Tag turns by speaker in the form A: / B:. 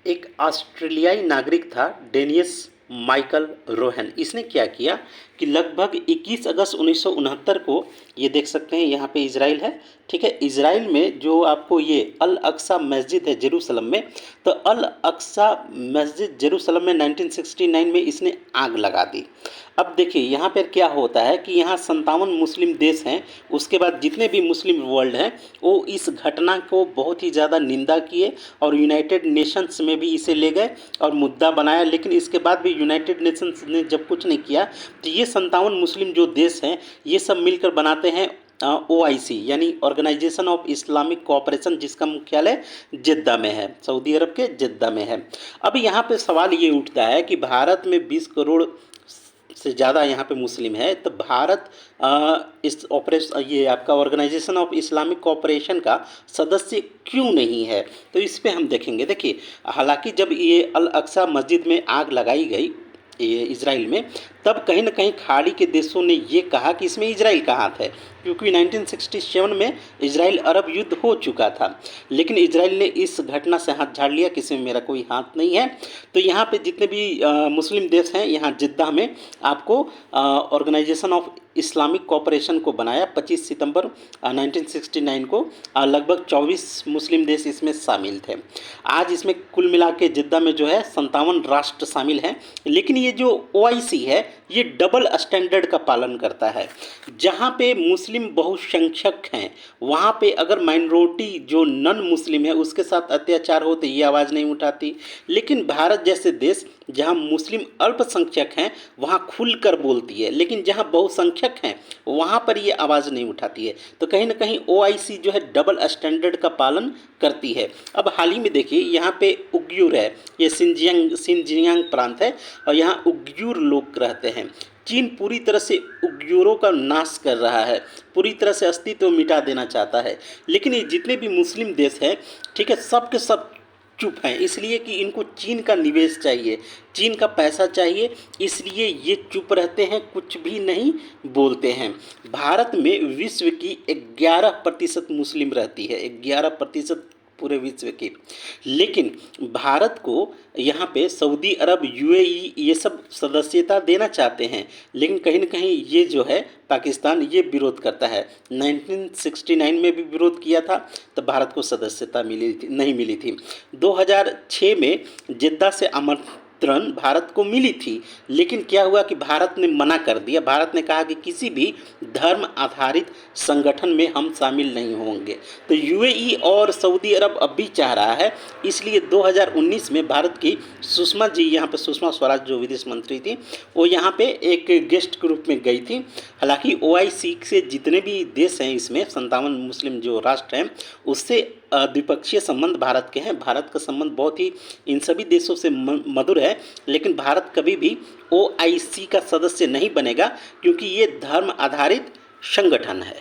A: एक ऑस्ट्रेलियाई नागरिक था डेनियस माइकल रोहन। इसने क्या किया कि लगभग 21 अगस्त 1969 को, ये देख सकते हैं यहाँ पे इजराइल है, ठीक है। इजराइल में जो आपको ये अल अक्सा मस्जिद है जेरूसलम में, तो अल अक्सा मस्जिद जेरूसलम में 1969 में इसने आग लगा दी। अब देखिए यहाँ पर क्या होता है कि यहाँ 57 मुस्लिम देश हैं, उसके बाद जितने भी मुस्लिम वर्ल्ड हैं वो इस घटना को बहुत ही ज़्यादा निंदा किए और यूनाइटेड नेशंस में भी इसे ले गए और मुद्दा बनाया। लेकिन इसके बाद भी यूनाइटेड नेशंस ने जब कुछ नहीं किया, तो ये 57 मुस्लिम जो देश हैं ये सब मिलकर बनाते हैं OIC यानी ऑर्गेनाइजेशन ऑफ इस्लामिक कोऑपरेशन, जिसका मुख्यालय जिद्दा में है, सऊदी अरब के जिद्दा में है। अब यहाँ पे सवाल ये उठता है कि भारत में 20 करोड़ से ज़्यादा यहाँ पे मुस्लिम है, तो भारत इस ऑपरेशन, ये आपका ऑर्गेनाइजेशन ऑफ इस्लामिक कोऑपरेशन का सदस्य क्यों नहीं है, तो इस पे हम देखेंगे। देखिए, हालांकि जब ये अल अक्सा मस्जिद में आग लगाई गई ये इजराइल में, तब कहीं ना कहीं खाड़ी के देशों ने ये कहा कि इसमें इजराइल का हाथ है, क्योंकि 1967 में इजराइल अरब युद्ध हो चुका था। लेकिन इजराइल ने इस घटना से हाथ झाड़ लिया कि इसमें मेरा कोई हाथ नहीं है। तो यहाँ पे जितने भी मुस्लिम देश हैं, यहाँ जिद्दा में आपको ऑर्गेनाइजेशन ऑफ इस्लामिक कोऑपरेशन को बनाया 25 सितंबर 1969 को। लगभग 24 मुस्लिम देश इसमें शामिल थे। आज इसमें कुल मिला के जिद्दा में जो है 57 राष्ट्र शामिल हैं। लेकिन ये जो OIC है ये डबल स्टैंडर्ड का पालन करता है। जहाँ पे मुस्लिम बहुसंख्यक हैं, वहाँ पे अगर माइनॉरिटी जो नॉन मुस्लिम है उसके साथ अत्याचार हो तो ये आवाज़ नहीं उठाती। लेकिन भारत जैसे देश जहाँ मुस्लिम अल्पसंख्यक हैं वहाँ खुलकर बोलती है, लेकिन जहाँ बहुसंख्यक हैं वहाँ पर ये आवाज़ नहीं उठाती है। तो कहीं ना कहीं OIC जो है डबल स्टैंडर्ड का पालन करती है। अब हाल ही में देखिए यहाँ पे उग्युर है, ये सिंजियांग प्रांत है और यहाँ उग्युर लोग रहते हैं। चीन पूरी तरह से उग्युरों का नाश कर रहा है, पूरी तरह से अस्तित्व मिटा देना चाहता है। लेकिन ये जितने भी मुस्लिम देश हैं, ठीक है, सब के सब चुप हैं, इसलिए कि इनको चीन का निवेश चाहिए, चीन का पैसा चाहिए, इसलिए ये चुप रहते हैं, कुछ भी नहीं बोलते हैं। भारत में विश्व की 11% मुस्लिम रहती है, 11% पूरे विश्व की। लेकिन भारत को यहाँ पे सऊदी अरब, UAE ये सब सदस्यता देना चाहते हैं, लेकिन कहीं ना कहीं ये जो है पाकिस्तान ये विरोध करता है। 1969 में भी विरोध किया था, तो भारत को सदस्यता नहीं मिली थी। 2006 में जिद्दा से भारत को मिली थी, लेकिन क्या हुआ कि भारत ने मना कर दिया। भारत ने कहा कि किसी भी धर्म आधारित संगठन में हम शामिल नहीं होंगे। तो UAE और सऊदी अरब अब भी चाह रहा है, इसलिए 2019 में भारत की सुषमा जी, यहाँ पे सुषमा स्वराज जो विदेश मंत्री थी, वो यहाँ पे एक गेस्ट के रूप में गई थी। हालांकि OIC से जितने भी देश हैं, इसमें 57 मुस्लिम जो राष्ट्र हैं, उससे द्विपक्षीय संबंध भारत के हैं। भारत का संबंध बहुत ही इन सभी देशों से मधुर है, लेकिन भारत कभी भी OIC का सदस्य नहीं बनेगा, क्योंकि ये धर्म आधारित संगठन है।